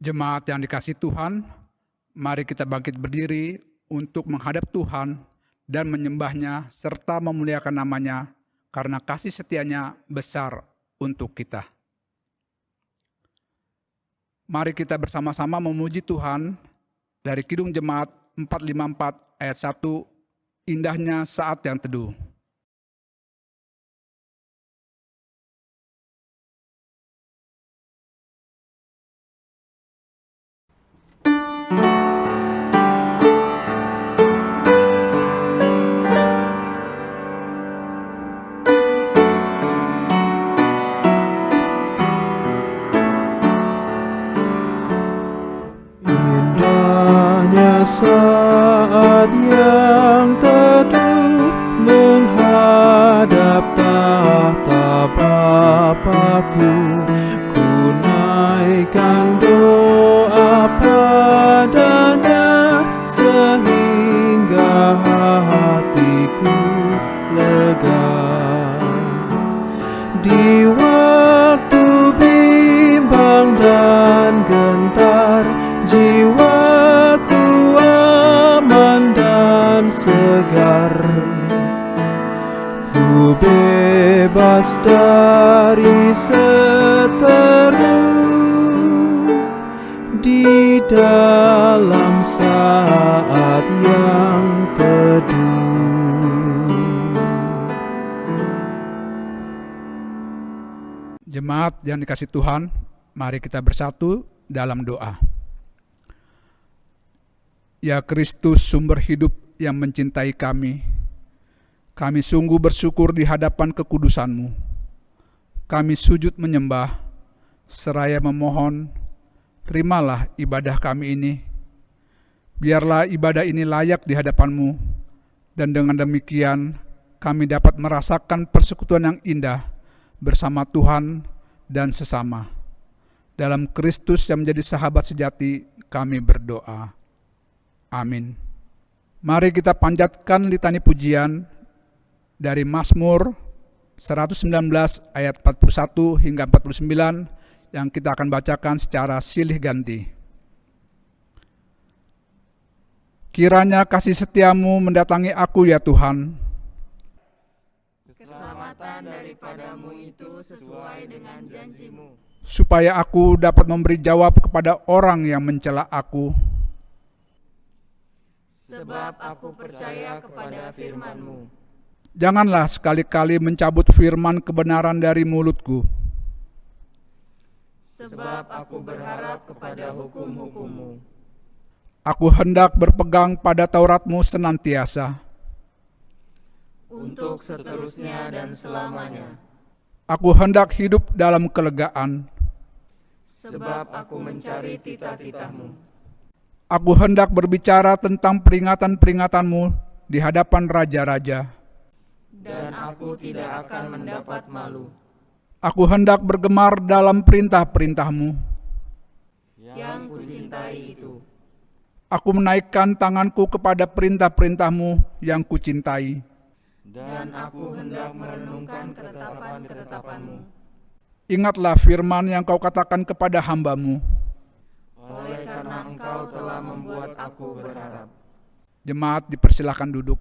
Jemaat yang dikasihi Tuhan, mari kita bangkit berdiri untuk menghadap Tuhan dan menyembah-Nya serta memuliakan nama-Nya karena kasih setia-Nya besar untuk kita. Mari kita bersama-sama memuji Tuhan dari Kidung Jemaat 454 ayat 1, indahnya saat yang teduh. Saat yang teduh menghadap tahta Bapa-Ku, ku naikkan doa padanya sehingga hatiku lega. Di waktu bimbang dan gentar, jiwaku aman dan segar. Ku bebas dari seteru di dalam saat yang teduh. Jemaat yang dikasihi Tuhan, mari kita bersatu dalam doa. Ya Kristus, sumber hidup yang mencintai kami sungguh bersyukur di hadapan kekudusan-Mu. Kami sujud menyembah, seraya memohon, terimalah ibadah kami ini. Biarlah ibadah ini layak di hadapan-Mu, dan dengan demikian kami dapat merasakan persekutuan yang indah bersama Tuhan dan sesama. Dalam Kristus yang menjadi sahabat sejati, kami berdoa. Amin. Mari kita panjatkan litani pujian dari Mazmur 119 ayat 41 hingga 49 yang kita akan bacakan secara silih ganti. Kiranya kasih setiamu mendatangi aku ya Tuhan. Keselamatan daripadamu itu sesuai dengan janjimu. Supaya aku dapat memberi jawab kepada orang yang mencela aku. Sebab aku percaya kepada firman-Mu. Janganlah sekali-kali mencabut firman kebenaran dari mulutku. Sebab aku berharap kepada hukum-hukum-Mu. Aku hendak berpegang pada Taurat-Mu senantiasa. Untuk seterusnya dan selamanya. Aku hendak hidup dalam kelegaan. Sebab aku mencari titah-titah-Mu. Aku hendak berbicara tentang peringatan-peringatan-Mu di hadapan raja-raja. Dan aku tidak akan mendapat malu. Aku hendak bergemar dalam perintah-perintah-Mu. Yang kucintai itu. Aku menaikkan tanganku kepada perintah-perintah-Mu yang kucintai. Dan aku hendak merenungkan ketetapan-ketetapan-Mu. Ingatlah firman yang Kau katakan kepada hamba-Mu. Oleh karena Engkau telah membuat aku berharap. Jemaat dipersilakan duduk.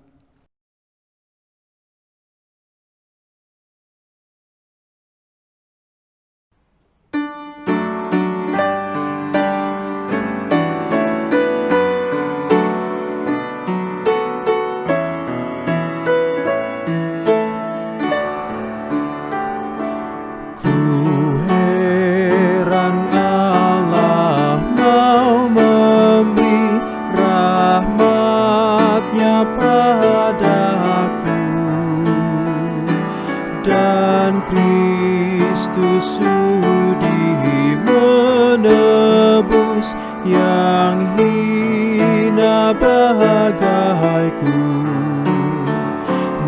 Dan Kristus sudi menebus yang hina bagaiku.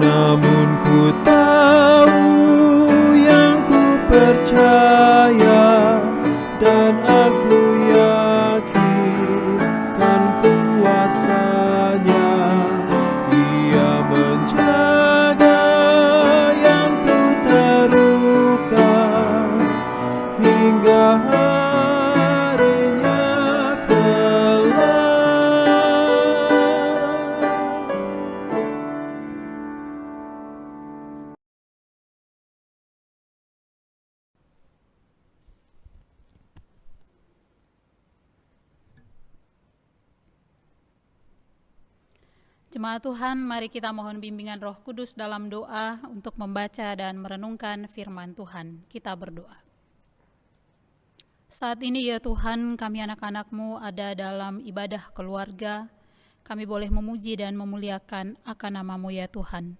Namun ku tahu yang ku percaya, dan aku yakin kan kuasa-Nya. Ia menjaga yang ku terluka hingga harinya Jemaat Tuhan, mari kita mohon bimbingan Roh Kudus dalam doa untuk membaca dan merenungkan firman Tuhan. Kita berdoa. Saat ini ya Tuhan, kami anak-anak-Mu ada dalam ibadah keluarga. Kami boleh memuji dan memuliakan akan nama-Mu ya Tuhan.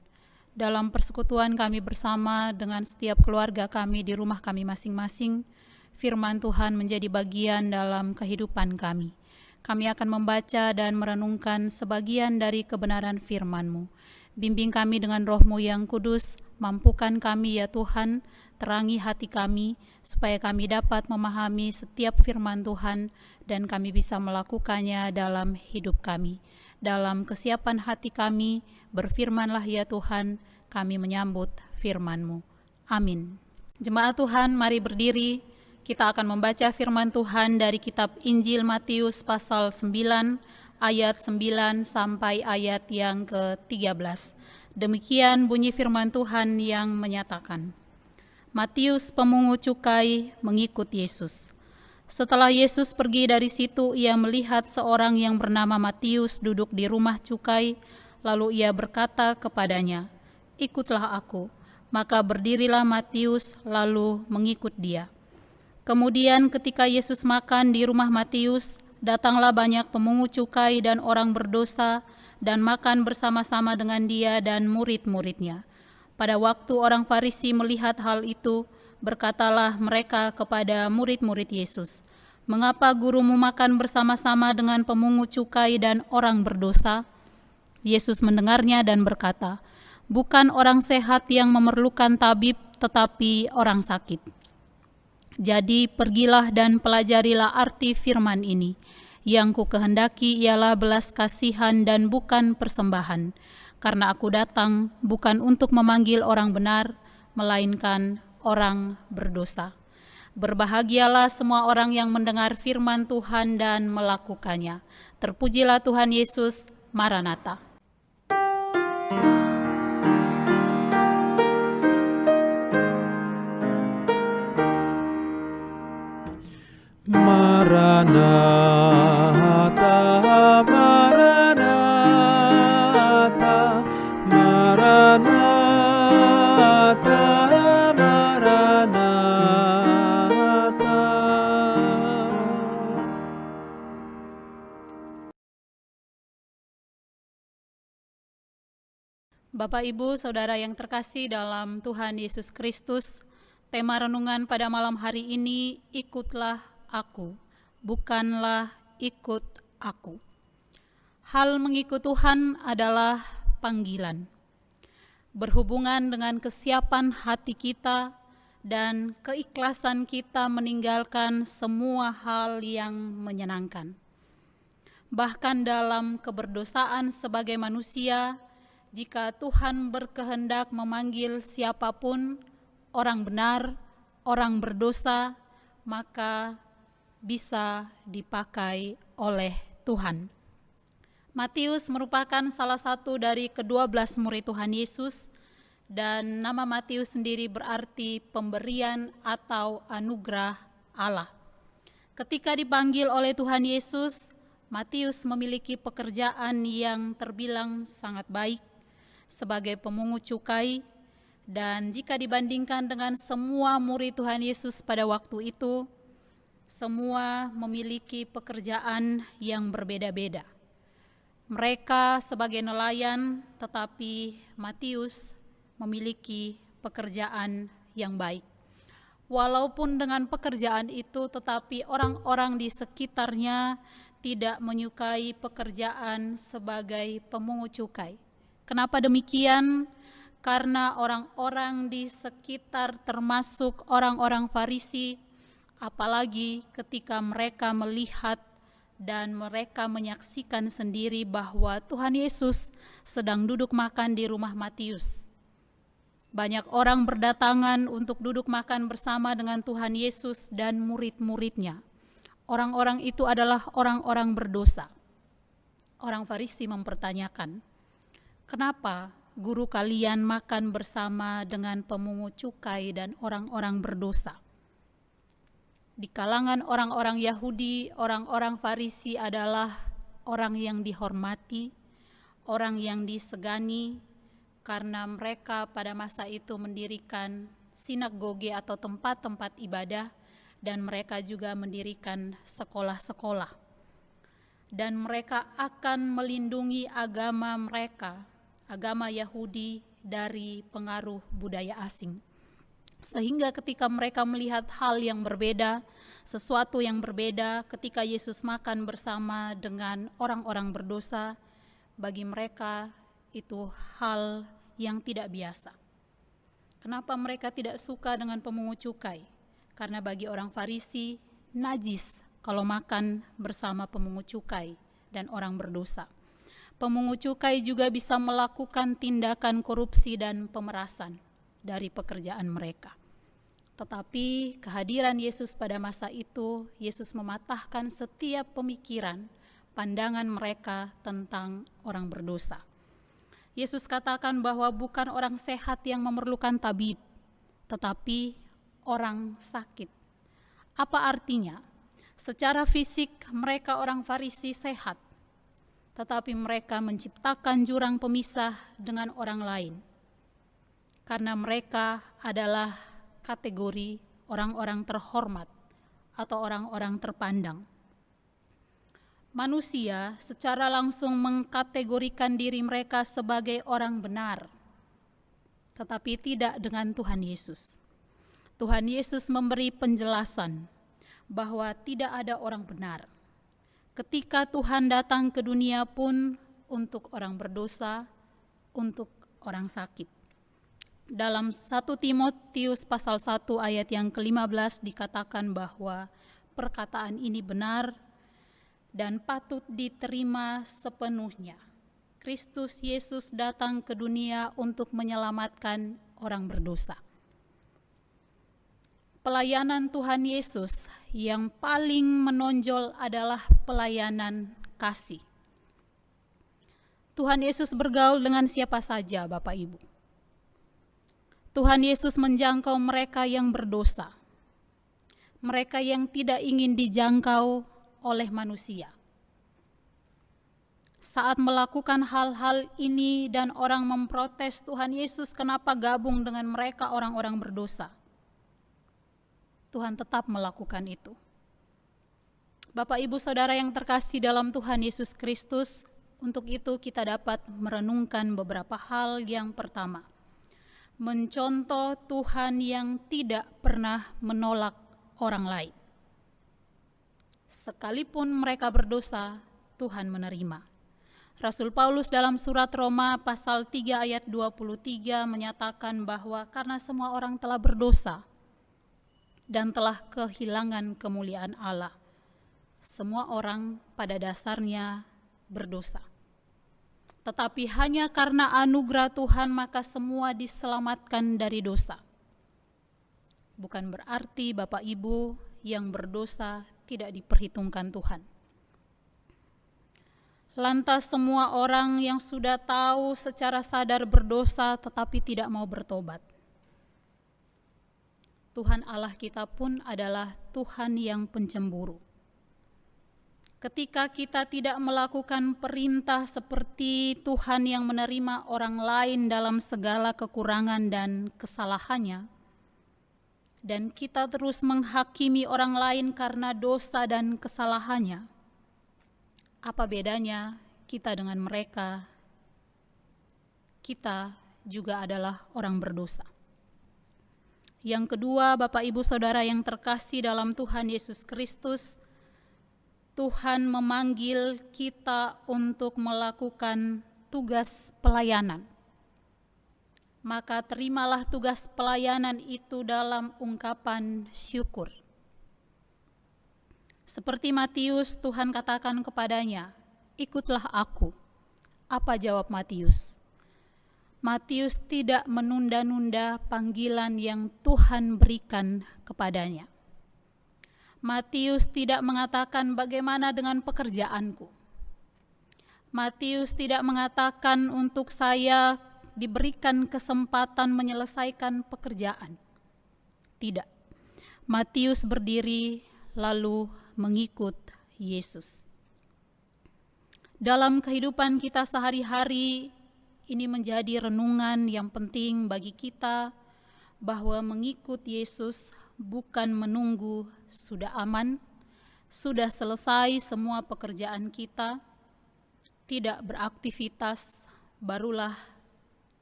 Dalam persekutuan kami bersama dengan setiap keluarga kami di rumah kami masing-masing, firman Tuhan menjadi bagian dalam kehidupan kami. Kami akan membaca dan merenungkan sebagian dari kebenaran firman-Mu. Bimbing kami dengan Roh-Mu yang kudus, mampukan kami ya Tuhan, terangi hati kami, supaya kami dapat memahami setiap firman Tuhan dan kami bisa melakukannya dalam hidup kami. Dalam kesiapan hati kami, berfirmanlah ya Tuhan, kami menyambut firman-Mu. Amin. Jemaat Tuhan, mari berdiri. Kita akan membaca firman Tuhan dari kitab Injil Matius pasal 9 ayat 9 sampai ayat yang ke-13. Demikian bunyi firman Tuhan yang menyatakan, Matius pemungut cukai mengikut Yesus. Setelah Yesus pergi dari situ, ia melihat seorang yang bernama Matius duduk di rumah cukai, lalu ia berkata kepadanya, "Ikutlah aku." Maka berdirilah Matius lalu mengikut dia. Kemudian ketika Yesus makan di rumah Matius, datanglah banyak pemungut cukai dan orang berdosa dan makan bersama-sama dengan dia dan murid-muridnya. Pada waktu orang Farisi melihat hal itu, berkatalah mereka kepada murid-murid Yesus, "Mengapa gurumu makan bersama-sama dengan pemungut cukai dan orang berdosa?" Yesus mendengarnya dan berkata, "Bukan orang sehat yang memerlukan tabib, tetapi orang sakit. Jadi pergilah dan pelajarilah arti firman ini. Yang ku kehendaki ialah belas kasihan dan bukan persembahan. Karena aku datang bukan untuk memanggil orang benar, melainkan orang berdosa." Berbahagialah semua orang yang mendengar firman Tuhan dan melakukannya. Terpujilah Tuhan Yesus, Maranatha. Maranatha, Maranatha, Maranatha, Maranatha. Bapak, Ibu, Saudara yang terkasih dalam Tuhan Yesus Kristus, tema renungan pada malam hari ini, ikutlah aku, bukanlah ikut aku. Hal mengikut Tuhan adalah panggilan, berhubungan dengan kesiapan hati kita dan keikhlasan kita meninggalkan semua hal yang menyenangkan. Bahkan dalam keberdosaan sebagai manusia, jika Tuhan berkehendak memanggil siapapun, orang benar, orang berdosa, maka bisa dipakai oleh Tuhan. Matius merupakan salah satu dari ke-12 murid Tuhan Yesus, dan nama Matius sendiri berarti pemberian atau anugerah Allah. Ketika dipanggil oleh Tuhan Yesus, Matius memiliki pekerjaan yang terbilang sangat baik sebagai pemungut cukai, dan jika dibandingkan dengan semua murid Tuhan Yesus pada waktu itu, semua memiliki pekerjaan yang berbeda-beda. Mereka sebagai nelayan, tetapi Matius memiliki pekerjaan yang baik. Walaupun dengan pekerjaan itu, tetapi orang-orang di sekitarnya tidak menyukai pekerjaan sebagai pemungut cukai. Kenapa demikian? Karena orang-orang di sekitar, termasuk orang-orang Farisi, apalagi ketika mereka melihat dan mereka menyaksikan sendiri bahwa Tuhan Yesus sedang duduk makan di rumah Matius. Banyak orang berdatangan untuk duduk makan bersama dengan Tuhan Yesus dan murid-muridnya. Orang-orang itu adalah orang-orang berdosa. Orang Farisi mempertanyakan, "Kenapa guru kalian makan bersama dengan pemungut cukai dan orang-orang berdosa?" Di kalangan orang-orang Yahudi, orang-orang Farisi adalah orang yang dihormati, orang yang disegani karena mereka pada masa itu mendirikan sinagoge atau tempat-tempat ibadah, dan mereka juga mendirikan sekolah-sekolah. Dan mereka akan melindungi agama mereka, agama Yahudi, dari pengaruh budaya asing. Sehingga ketika mereka melihat hal yang berbeda, sesuatu yang berbeda, ketika Yesus makan bersama dengan orang-orang berdosa, bagi mereka itu hal yang tidak biasa. Kenapa mereka tidak suka dengan pemungut cukai? Karena bagi orang Farisi, najis kalau makan bersama pemungut cukai dan orang berdosa. Pemungut cukai juga bisa melakukan tindakan korupsi dan pemerasan dari pekerjaan mereka. Tetapi kehadiran Yesus pada masa itu, Yesus mematahkan setiap pemikiran, pandangan mereka tentang orang berdosa. Yesus katakan bahwa bukan orang sehat yang memerlukan tabib, tetapi orang sakit. Apa artinya? Secara fisik mereka orang Farisi sehat, tetapi mereka menciptakan jurang pemisah dengan orang lain. Karena mereka adalah kategori orang-orang terhormat atau orang-orang terpandang. Manusia secara langsung mengkategorikan diri mereka sebagai orang benar, tetapi tidak dengan Tuhan Yesus. Tuhan Yesus memberi penjelasan bahwa tidak ada orang benar. Ketika Tuhan datang ke dunia pun untuk orang berdosa, untuk orang sakit. Dalam 1 Timotius pasal 1 ayat yang ke-15 dikatakan bahwa perkataan ini benar dan patut diterima sepenuhnya. Kristus Yesus datang ke dunia untuk menyelamatkan orang berdosa. Pelayanan Tuhan Yesus yang paling menonjol adalah pelayanan kasih. Tuhan Yesus bergaul dengan siapa saja, Bapak Ibu. Tuhan Yesus menjangkau mereka yang berdosa, mereka yang tidak ingin dijangkau oleh manusia. Saat melakukan hal-hal ini dan orang memprotes Tuhan Yesus kenapa gabung dengan mereka orang-orang berdosa, Tuhan tetap melakukan itu. Bapak Ibu Saudara yang terkasih dalam Tuhan Yesus Kristus, untuk itu kita dapat merenungkan beberapa hal. Yang pertama, mencontoh Tuhan yang tidak pernah menolak orang lain. Sekalipun mereka berdosa, Tuhan menerima. Rasul Paulus dalam surat Roma pasal 3 ayat 23 menyatakan bahwa karena semua orang telah berdosa dan telah kehilangan kemuliaan Allah, semua orang pada dasarnya berdosa. Tetapi hanya karena anugerah Tuhan maka semua diselamatkan dari dosa. Bukan berarti Bapak Ibu yang berdosa tidak diperhitungkan Tuhan. Lantas semua orang yang sudah tahu secara sadar berdosa tetapi tidak mau bertobat. Tuhan Allah kita pun adalah Tuhan yang pencemburu. Ketika kita tidak melakukan perintah seperti Tuhan yang menerima orang lain dalam segala kekurangan dan kesalahannya, dan kita terus menghakimi orang lain karena dosa dan kesalahannya, apa bedanya kita dengan mereka? Kita juga adalah orang berdosa. Yang kedua, Bapak Ibu Saudara yang terkasih dalam Tuhan Yesus Kristus, Tuhan memanggil kita untuk melakukan tugas pelayanan. Maka terimalah tugas pelayanan itu dalam ungkapan syukur. Seperti Matius, Tuhan katakan kepadanya, "Ikutlah aku." Apa jawab Matius? Matius tidak menunda-nunda panggilan yang Tuhan berikan kepadanya. Matius tidak mengatakan bagaimana dengan pekerjaanku. Matius tidak mengatakan untuk saya diberikan kesempatan menyelesaikan pekerjaan. Tidak. Matius berdiri lalu mengikut Yesus. Dalam kehidupan kita sehari-hari, ini menjadi renungan yang penting bagi kita bahwa mengikut Yesus bukan menunggu sudah aman, sudah selesai semua pekerjaan kita, tidak beraktivitas, barulah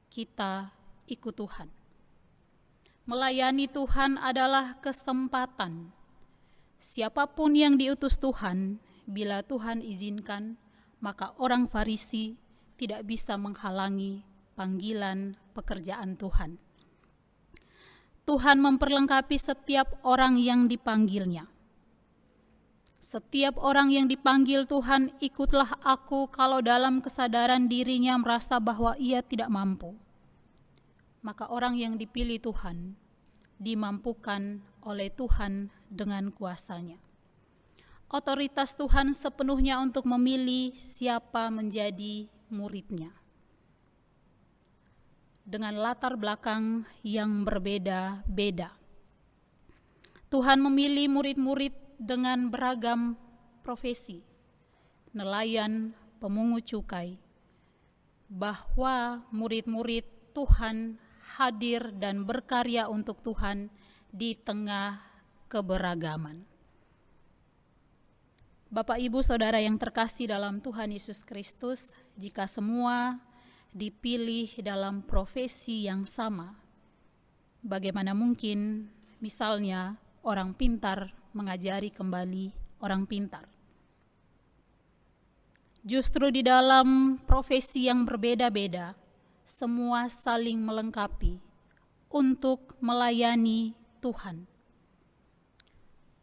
kita ikut Tuhan. Melayani Tuhan adalah kesempatan. Siapapun yang diutus Tuhan, bila Tuhan izinkan, maka orang Farisi tidak bisa menghalangi panggilan pekerjaan Tuhan. Tuhan memperlengkapi setiap orang yang dipanggilnya. Setiap orang yang dipanggil Tuhan, ikutlah aku, kalau dalam kesadaran dirinya merasa bahwa ia tidak mampu. Maka orang yang dipilih Tuhan, dimampukan oleh Tuhan dengan kuasanya. Otoritas Tuhan sepenuhnya untuk memilih siapa menjadi muridnya. Dengan latar belakang yang berbeda-beda. Tuhan memilih murid-murid dengan beragam profesi, nelayan, pemungut cukai, bahwa murid-murid Tuhan hadir dan berkarya untuk Tuhan di tengah keberagaman. Bapak, Ibu, Saudara yang terkasih dalam Tuhan Yesus Kristus, jika semua dipilih dalam profesi yang sama, bagaimana mungkin misalnya orang pintar mengajari kembali orang pintar? Justru di dalam profesi yang berbeda-beda, semua saling melengkapi untuk melayani Tuhan.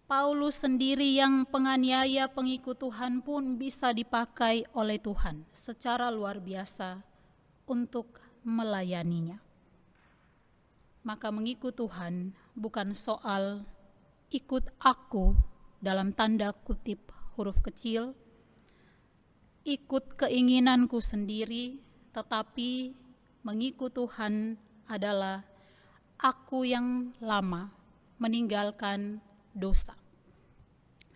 Paulus sendiri yang penganiaya pengikut Tuhan pun bisa dipakai oleh Tuhan secara luar biasa untuk melayaninya. Maka mengikut Tuhan bukan soal ikut aku dalam tanda kutip huruf kecil, ikut keinginanku sendiri, tetapi mengikut Tuhan adalah aku yang lama meninggalkan dosa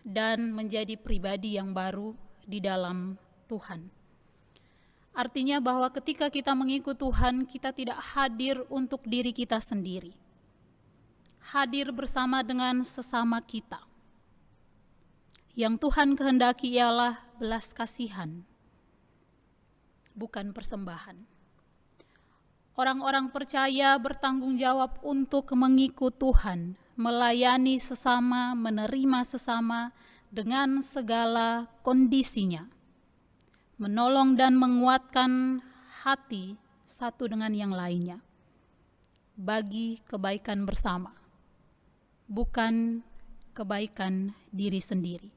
dan menjadi pribadi yang baru di dalam Tuhan. Artinya bahwa ketika kita mengikut Tuhan, kita tidak hadir untuk diri kita sendiri. Hadir bersama dengan sesama kita. Yang Tuhan kehendaki ialah belas kasihan, bukan persembahan. Orang-orang percaya bertanggung jawab untuk mengikut Tuhan, melayani sesama, menerima sesama dengan segala kondisinya, menolong dan menguatkan hati satu dengan yang lainnya bagi kebaikan bersama, bukan kebaikan diri sendiri.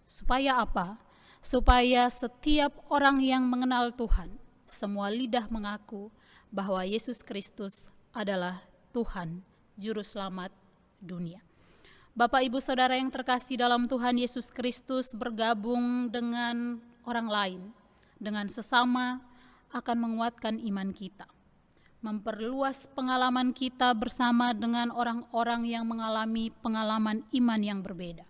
Supaya apa? Supaya setiap orang yang mengenal Tuhan, semua lidah mengaku bahwa Yesus Kristus adalah Tuhan, Juru Selamat dunia. Bapak, Ibu, Saudara yang terkasih dalam Tuhan Yesus Kristus, bergabung dengan orang lain, dengan sesama, akan menguatkan iman kita, memperluas pengalaman kita bersama dengan orang-orang yang mengalami pengalaman iman yang berbeda,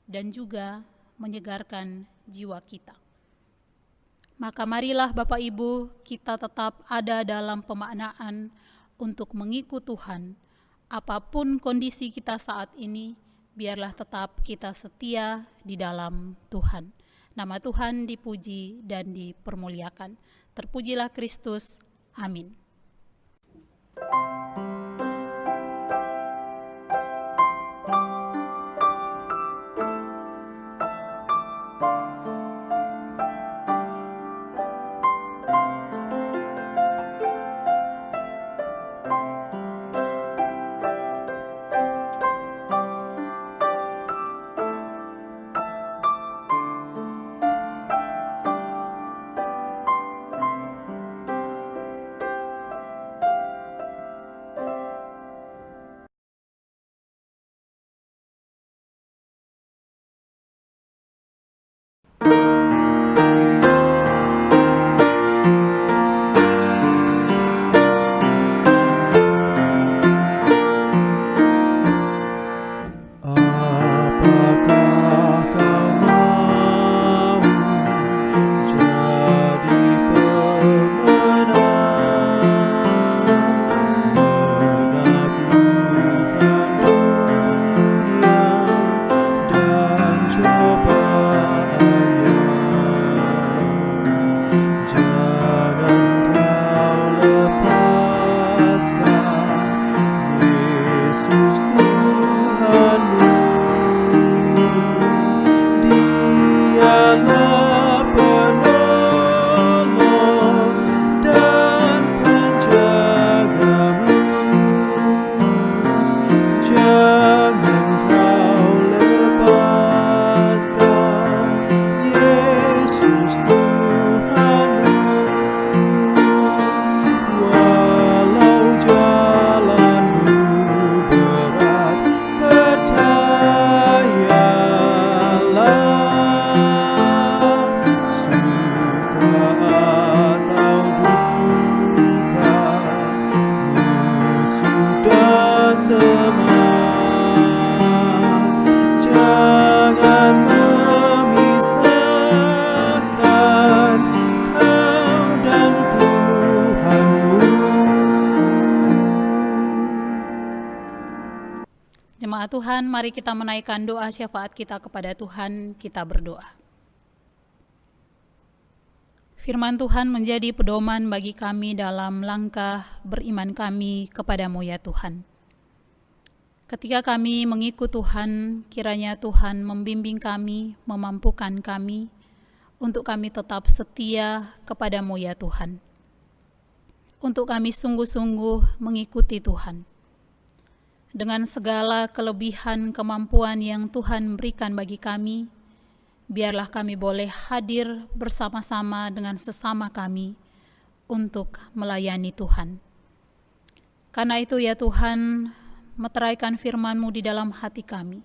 dan juga menyegarkan jiwa kita. Maka marilah Bapak Ibu, kita tetap ada dalam pemaknaan untuk mengikut Tuhan. Apapun kondisi kita saat ini, biarlah tetap kita setia di dalam Tuhan. Nama Tuhan dipuji dan dipermuliakan. Terpujilah Kristus. Amin. Bersama Tuhan, mari kita menaikkan doa syafaat kita kepada Tuhan, kita berdoa. Firman Tuhan menjadi pedoman bagi kami dalam langkah beriman kami kepadamu ya Tuhan. Ketika kami mengikut Tuhan, kiranya Tuhan membimbing kami, memampukan kami, untuk kami tetap setia kepadamu ya Tuhan. Untuk kami sungguh-sungguh mengikuti Tuhan. Dengan segala kelebihan kemampuan yang Tuhan berikan bagi kami, biarlah kami boleh hadir bersama-sama dengan sesama kami untuk melayani Tuhan. Karena itu ya Tuhan, meteraikan firman-Mu di dalam hati kami.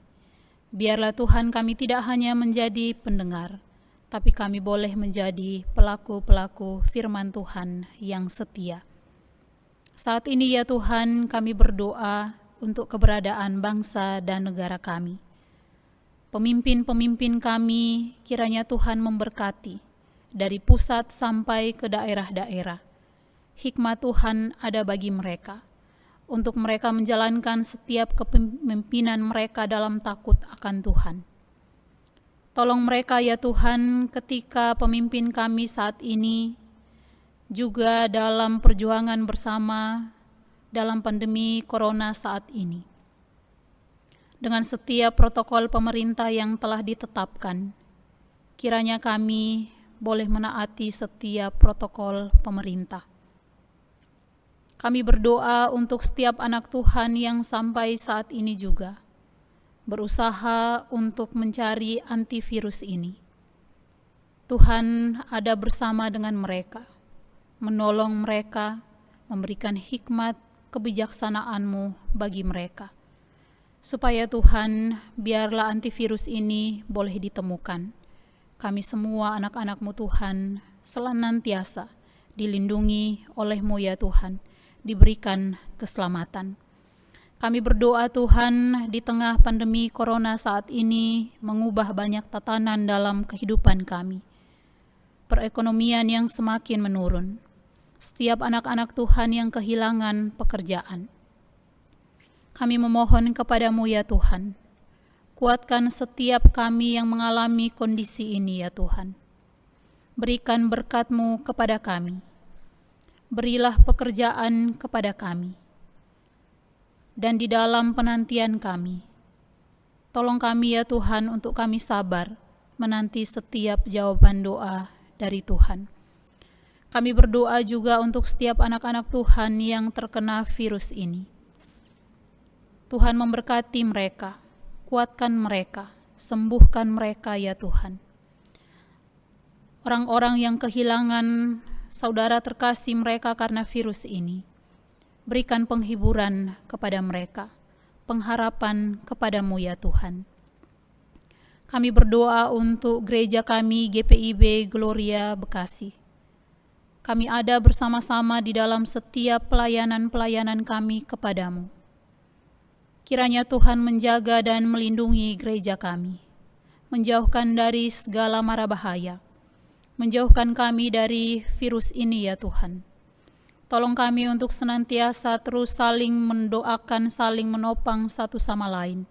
Biarlah Tuhan kami tidak hanya menjadi pendengar, tapi kami boleh menjadi pelaku-pelaku firman Tuhan yang setia. Saat ini ya Tuhan, kami berdoa untuk keberadaan bangsa dan negara kami. Pemimpin-pemimpin kami kiranya Tuhan memberkati dari pusat sampai ke daerah-daerah. Hikmat Tuhan ada bagi mereka, untuk mereka menjalankan setiap kepemimpinan mereka dalam takut akan Tuhan. Tolong mereka ya Tuhan ketika pemimpin kami saat ini juga dalam perjuangan bersama dalam pandemi corona saat ini. Dengan setiap protokol pemerintah yang telah ditetapkan, kiranya kami boleh menaati setiap protokol pemerintah. Kami berdoa untuk setiap anak Tuhan yang sampai saat ini juga berusaha untuk mencari antivirus ini. Tuhan ada bersama dengan mereka, menolong mereka, memberikan hikmat kebijaksanaan-Mu bagi mereka. Supaya Tuhan, biarlah antivirus ini boleh ditemukan. Kami semua anak-anak-Mu Tuhan, senantiasa dilindungi oleh-Mu ya Tuhan, diberikan keselamatan. Kami berdoa Tuhan, di tengah pandemi corona saat ini mengubah banyak tatanan dalam kehidupan kami. Perekonomian yang semakin menurun. Setiap anak-anak Tuhan yang kehilangan pekerjaan. Kami memohon kepadamu ya Tuhan, kuatkan setiap kami yang mengalami kondisi ini ya Tuhan. Berikan berkat-Mu kepada kami. Berilah pekerjaan kepada kami. Dan di dalam penantian kami, tolong kami ya Tuhan untuk kami sabar menanti setiap jawaban doa dari Tuhan. Kami berdoa juga untuk setiap anak-anak Tuhan yang terkena virus ini. Tuhan memberkati mereka, kuatkan mereka, sembuhkan mereka ya Tuhan. Orang-orang yang kehilangan saudara terkasih mereka karena virus ini, berikan penghiburan kepada mereka, pengharapan kepadamu ya Tuhan. Kami berdoa untuk gereja kami GPIB Gloria Bekasi. Kami ada bersama-sama di dalam setiap pelayanan-pelayanan kami kepadamu. Kiranya Tuhan menjaga dan melindungi gereja kami, menjauhkan dari segala mara bahaya, menjauhkan kami dari virus ini ya Tuhan. Tolong kami untuk senantiasa terus saling mendoakan, saling menopang satu sama lain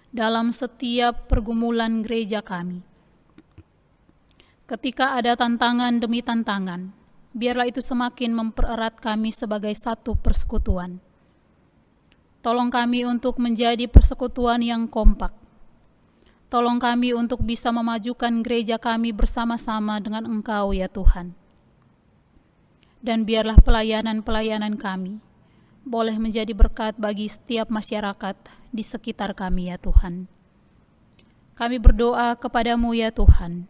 dalam setiap pergumulan gereja kami. Ketika ada tantangan demi tantangan, biarlah itu semakin mempererat kami sebagai satu persekutuan. Tolong kami untuk menjadi persekutuan yang kompak. Tolong kami untuk bisa memajukan gereja kami bersama-sama dengan Engkau ya Tuhan. Dan biarlah pelayanan-pelayanan kami boleh menjadi berkat bagi setiap masyarakat di sekitar kami ya Tuhan. Kami berdoa kepadamu ya Tuhan,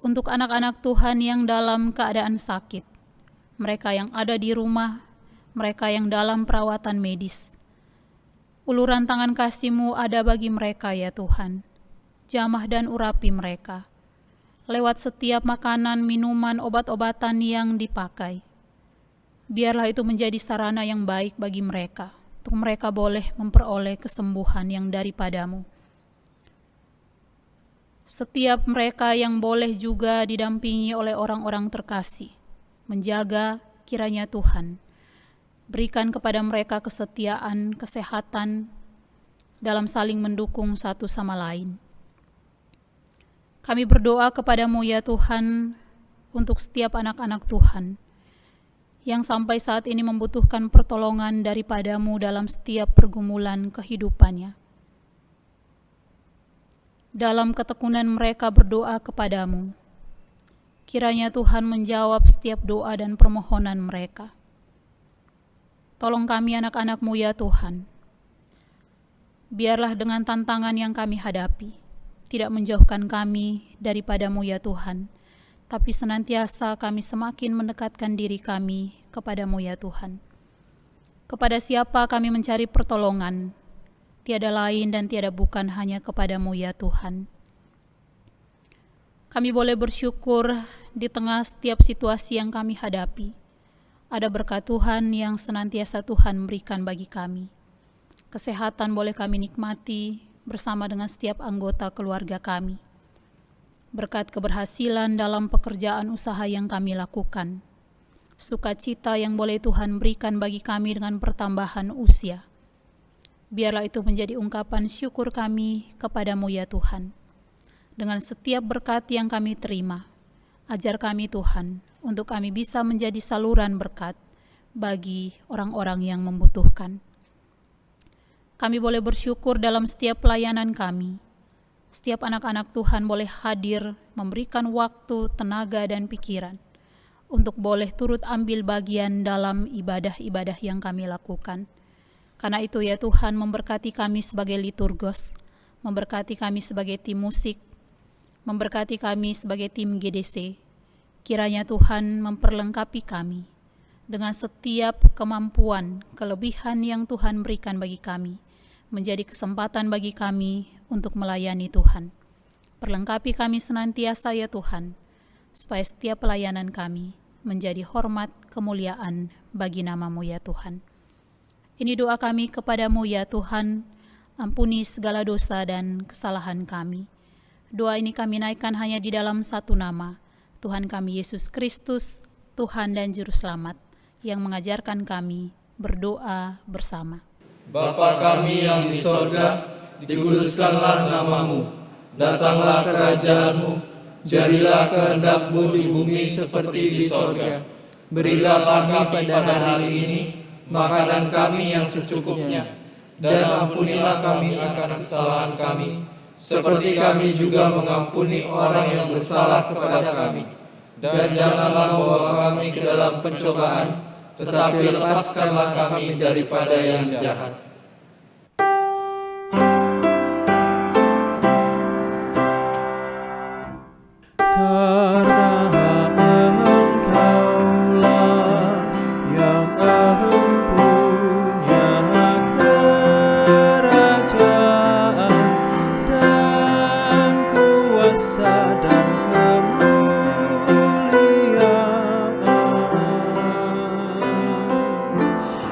untuk anak-anak Tuhan yang dalam keadaan sakit, mereka yang ada di rumah, mereka yang dalam perawatan medis. Uluran tangan kasih-Mu ada bagi mereka ya Tuhan. Jamah dan urapi mereka. Lewat setiap makanan, minuman, obat-obatan yang dipakai. Biarlah itu menjadi sarana yang baik bagi mereka, untuk mereka boleh memperoleh kesembuhan yang daripada-Mu. Setiap mereka yang boleh juga didampingi oleh orang-orang terkasih, menjaga kiranya Tuhan, berikan kepada mereka kesetiaan, kesehatan, dalam saling mendukung satu sama lain. Kami berdoa kepadamu ya Tuhan untuk setiap anak-anak Tuhan yang sampai saat ini membutuhkan pertolongan daripadamu dalam setiap pergumulan kehidupannya. Dalam ketekunan mereka berdoa kepadamu, kiranya Tuhan menjawab setiap doa dan permohonan mereka. Tolong kami anak-anak-Mu ya Tuhan. Biarlah dengan tantangan yang kami hadapi, tidak menjauhkan kami daripada-Mu ya Tuhan, tapi senantiasa kami semakin mendekatkan diri kami kepadamu ya Tuhan. Kepada siapa kami mencari pertolongan, tiada lain dan tiada bukan hanya kepadamu ya Tuhan. Kami boleh bersyukur di tengah setiap situasi yang kami hadapi. Ada berkat Tuhan yang senantiasa Tuhan berikan bagi kami. Kesehatan boleh kami nikmati bersama dengan setiap anggota keluarga kami. Berkat keberhasilan dalam pekerjaan usaha yang kami lakukan. Sukacita yang boleh Tuhan berikan bagi kami dengan pertambahan usia. Biarlah itu menjadi ungkapan syukur kami kepadamu ya Tuhan. Dengan setiap berkat yang kami terima, ajar kami Tuhan, untuk kami bisa menjadi saluran berkat bagi orang-orang yang membutuhkan. Kami boleh bersyukur dalam setiap pelayanan kami. Setiap anak-anak Tuhan boleh hadir, memberikan waktu, tenaga, dan pikiran untuk boleh turut ambil bagian dalam ibadah-ibadah yang kami lakukan. Karena itu ya Tuhan, memberkati kami sebagai liturgos, memberkati kami sebagai tim musik, memberkati kami sebagai tim GDC. Kiranya Tuhan memperlengkapi kami dengan setiap kemampuan, kelebihan yang Tuhan berikan bagi kami, menjadi kesempatan bagi kami untuk melayani Tuhan. Perlengkapi kami senantiasa ya Tuhan, supaya setiap pelayanan kami menjadi hormat kemuliaan bagi nama-Mu ya Tuhan. Ini doa kami kepadamu ya Tuhan, ampuni segala dosa dan kesalahan kami. Doa ini kami naikkan hanya di dalam satu nama, Tuhan kami Yesus Kristus, Tuhan dan Juru Selamat, yang mengajarkan kami berdoa bersama. Bapa kami yang di sorga, dikuduskanlah namamu, datanglah kerajaan-Mu, jadilah kehendak-Mu di bumi seperti di sorga. Berilah kami pada hari ini makanan kami yang secukupnya, dan ampunilah kami akan kesalahan kami, seperti kami juga mengampuni orang yang bersalah kepada kami. Dan janganlah membawa kami ke dalam pencobaan, tetapi lepaskanlah kami daripada yang jahat. Karena Engkaulah yang punya kerajaan dan kuasa dan kemuliaan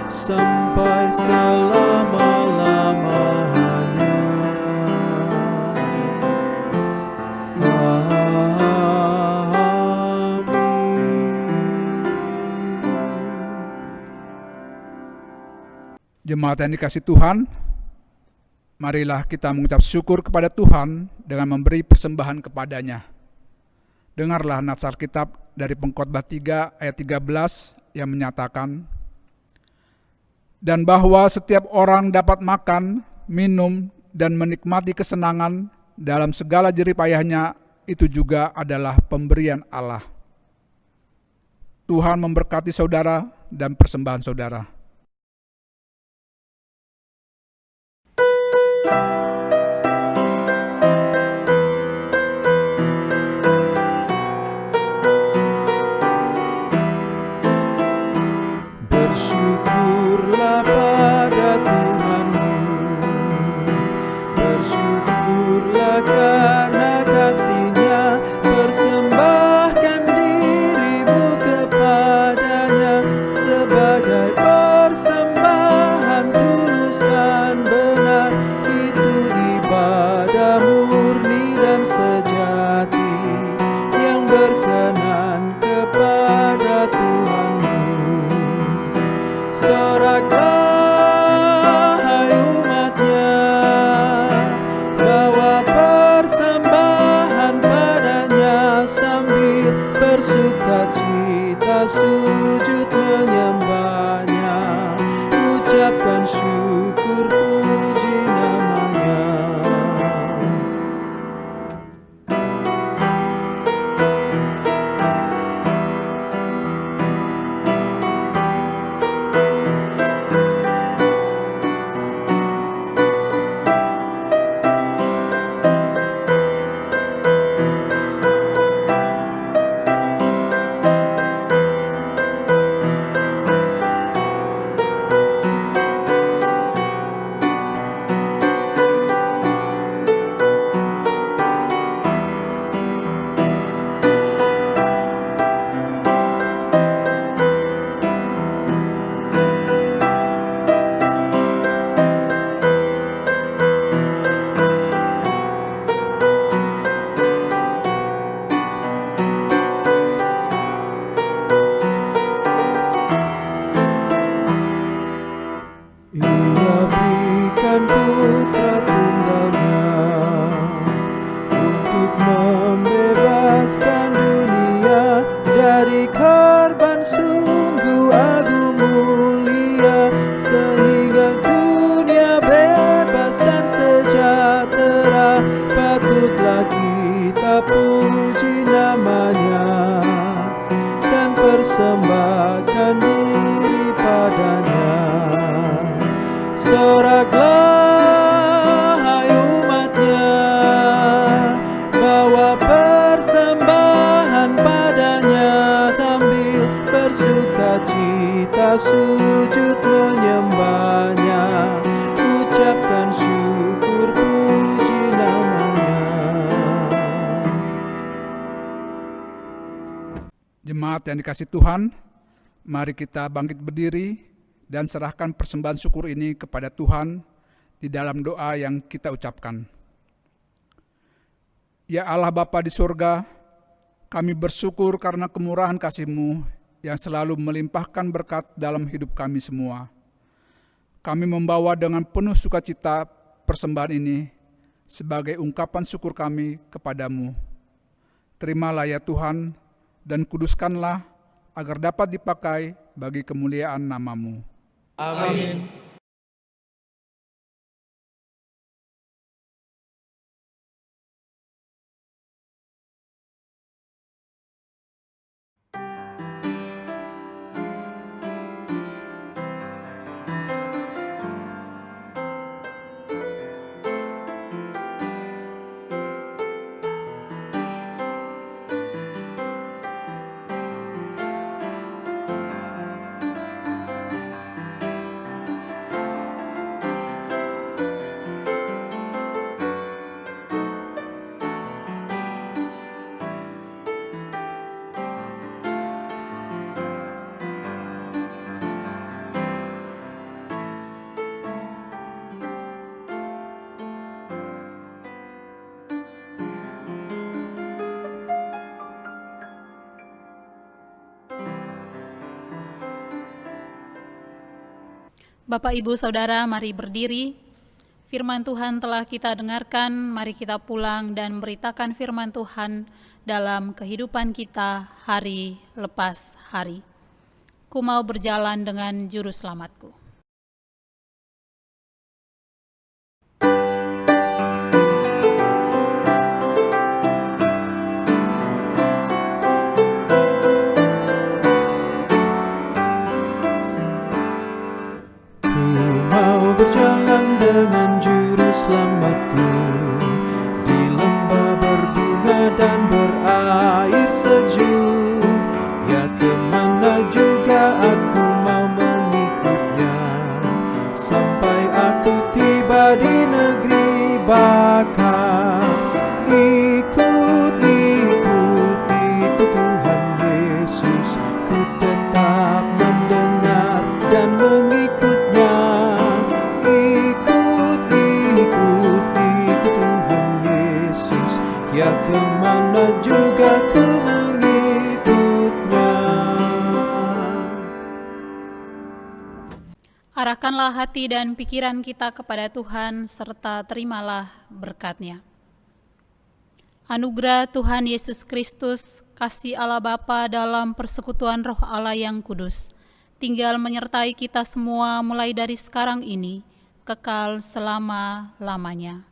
sampai selama-lamanya. Jemaat yang dikasihi Tuhan, marilah kita mengucap syukur kepada Tuhan dengan memberi persembahan kepadanya. Dengarlah nats Alkitab dari Pengkhotbah 3 ayat 13 yang menyatakan, dan bahwa setiap orang dapat makan, minum, dan menikmati kesenangan dalam segala jeripayahnya, itu juga adalah pemberian Allah. Tuhan memberkati saudara dan persembahan saudara. Bersyukurlah pada Tuhanmu, bersyukurlah karena kasih-Nya, persembahkan dirimu kepadanya sebagai sujud menyembahnya, ucapkan syukur puji namanya. Ia berikan putra tunggalnya untuk membebaskan dunia, jadi korban sungguh agung mulia, sehingga dunia bebas dan sejahtera. Patutlah kita puji namanya dan persembahkan diri padanya. Soraklah hai umatnya, bawa persembahan padanya, sambil bersuka cita sujud menyembahnya, ucapkan syukur puji namanya. Jemaat yang dikasihi Tuhan, mari kita bangkit berdiri dan serahkan persembahan syukur ini kepada Tuhan di dalam doa yang kita ucapkan. Ya Allah Bapa di surga, kami bersyukur karena kemurahan kasih-Mu yang selalu melimpahkan berkat dalam hidup kami semua. Kami membawa dengan penuh sukacita persembahan ini sebagai ungkapan syukur kami kepadamu. Terimalah ya Tuhan, dan kuduskanlah agar dapat dipakai bagi kemuliaan nama-Mu. Amin. Bapak, Ibu, Saudara, mari berdiri. Firman Tuhan telah kita dengarkan, mari kita pulang dan memberitakan firman Tuhan dalam kehidupan kita hari lepas hari. Ku mau berjalan dengan juru selamatku. Berjalan dengan juru selamatku di lembah berbunga dan berair sejuk. Ya, kemana juga aku mau mengikutnya, sampai aku tiba di negeri baka. Ikut Tuhan Yesus, ku tetap mendengar dan mengikutnya. Ya, kemana juga ku mengikutnya. Arahkanlah hati dan pikiran kita kepada Tuhan, serta terimalah berkat-Nya. Anugerah Tuhan Yesus Kristus, kasih Allah Bapa dalam persekutuan Roh Allah yang kudus, tinggal menyertai kita semua mulai dari sekarang ini, kekal selama-lamanya.